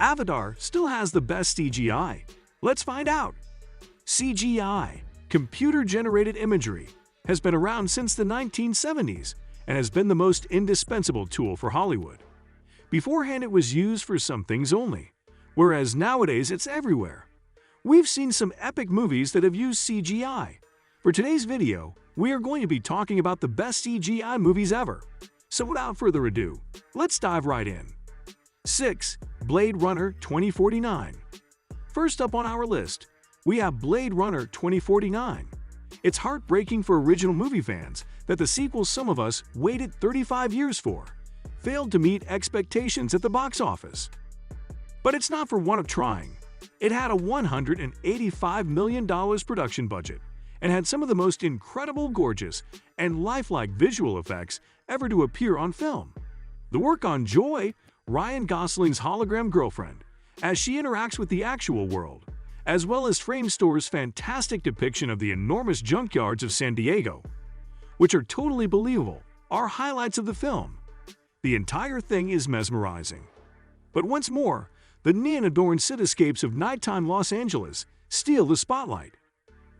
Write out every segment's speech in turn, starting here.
Avatar still has the best CGI? Let's find out. CGI, computer-generated imagery, has been around since the 1970s and has been the most indispensable tool for Hollywood. Beforehand, it was used for some things only, whereas nowadays it's everywhere. We've seen some epic movies that have used CGI. For today's video, we are going to be talking about the best CGI movies ever. So without further ado, let's dive right in. 6. Blade Runner 2049. First up on our list, we have Blade Runner 2049. It's heartbreaking for original movie fans that the sequel some of us waited 35 years for failed to meet expectations at the box office. But it's not for want of trying. It had a $185 million production budget and had some of the most incredible, gorgeous, and lifelike visual effects ever to appear on film. The work on Joy, Ryan Gosling's hologram girlfriend, as she interacts with the actual world, as well as Framestore's fantastic depiction of the enormous junkyards of San Diego, which are totally believable, are highlights of the film. The entire thing is mesmerizing. But once more, the neon-adorned cityscapes of nighttime Los Angeles steal the spotlight.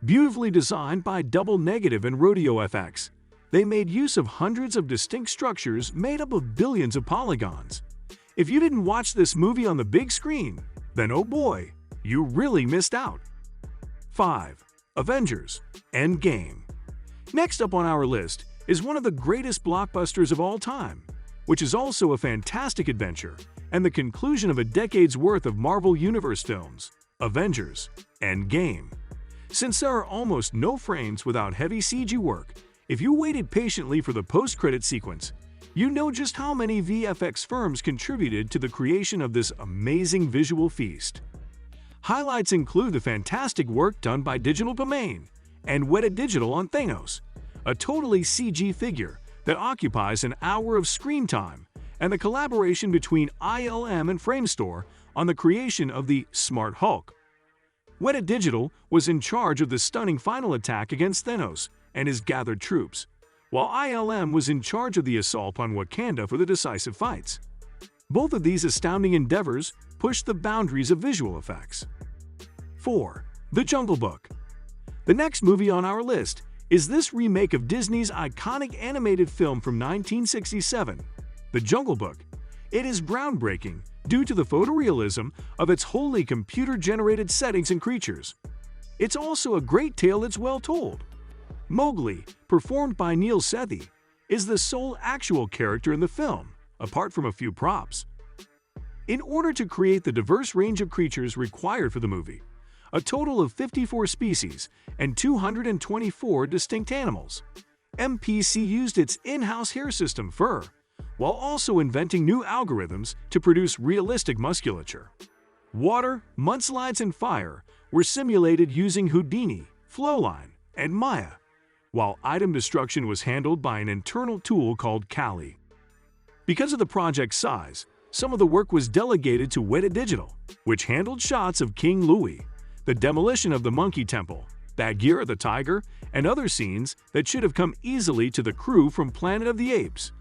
Beautifully designed by Double Negative and Rodeo FX, they made use of hundreds of distinct structures made up of billions of polygons. If you didn't watch this movie on the big screen, then oh boy, you really missed out. 5. Avengers Endgame. Next up on our list is one of the greatest blockbusters of all time, which is also a fantastic adventure and the conclusion of a decade's worth of Marvel Universe films, Avengers Endgame. Since there are almost no frames without heavy CG work, if you waited patiently for the post-credit sequence, you know just how many VFX firms contributed to the creation of this amazing visual feast. Highlights include the fantastic work done by Digital Domain and Weta Digital on Thanos, a totally CG figure that occupies an hour of screen time, and the collaboration between ILM and Framestore on the creation of the Smart Hulk. Weta Digital was in charge of the stunning final attack against Thanos and his gathered troops, while ILM was in charge of the assault on Wakanda for the decisive fights. Both of these astounding endeavors pushed the boundaries of visual effects. 4. The Jungle Book. The next movie on our list is this remake of Disney's iconic animated film from 1967, The Jungle Book. It is groundbreaking due to the photorealism of its wholly computer-generated settings and creatures. It's also a great tale that's well told. Mowgli, performed by Neil Sethi, is the sole actual character in the film, apart from a few props. In order to create the diverse range of creatures required for the movie, a total of 54 species and 224 distinct animals, MPC used its in-house hair system fur, while also inventing new algorithms to produce realistic musculature. Water, mudslides, and fire were simulated using Houdini, Flowline, and Maya, while item destruction was handled by an internal tool called Kali. Because of the project's size, some of the work was delegated to Weta Digital, which handled shots of King Louie, the demolition of the Monkey Temple, Bagheera the tiger, and other scenes that should have come easily to the crew from Planet of the Apes.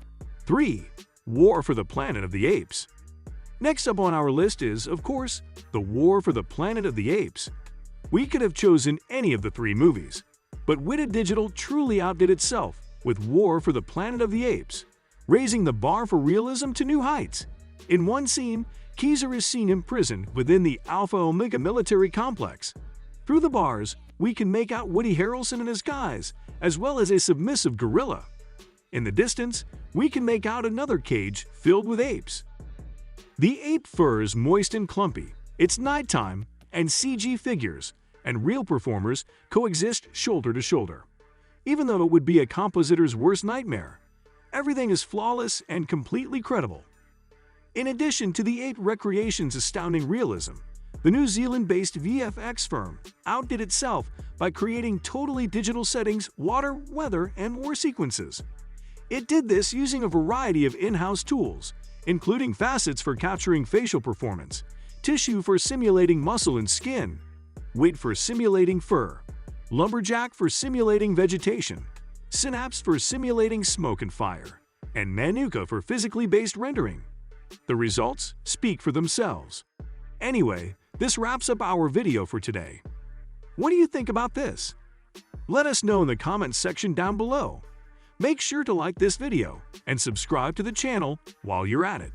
3. War for the Planet of the Apes. Next up on our list is, of course, The War for the Planet of the Apes. We could have chosen any of the three movies, but Weta Digital truly outdid itself with War for the Planet of the Apes, raising the bar for realism to new heights. In one scene, Keezer is seen imprisoned within the Alpha Omega military complex. Through the bars, we can make out Woody Harrelson in his guise, as well as a submissive gorilla. In the distance, we can make out another cage filled with apes. The ape fur is moist and clumpy, it's nighttime, and CG figures and real performers coexist shoulder to shoulder. Even though it would be a compositor's worst nightmare, everything is flawless and completely credible. In addition to the ape recreation's astounding realism, the New Zealand-based VFX firm outdid itself by creating totally digital settings, water, weather, and war sequences. It did this using a variety of in-house tools, including facets for capturing facial performance, tissue for simulating muscle and skin, weight for simulating fur, lumberjack for simulating vegetation, synapse for simulating smoke and fire, and manuka for physically based rendering. The results speak for themselves. Anyway, this wraps up our video for today. What do you think about this? Let us know in the comments section down below. Make sure to like this video and subscribe to the channel while you're at it.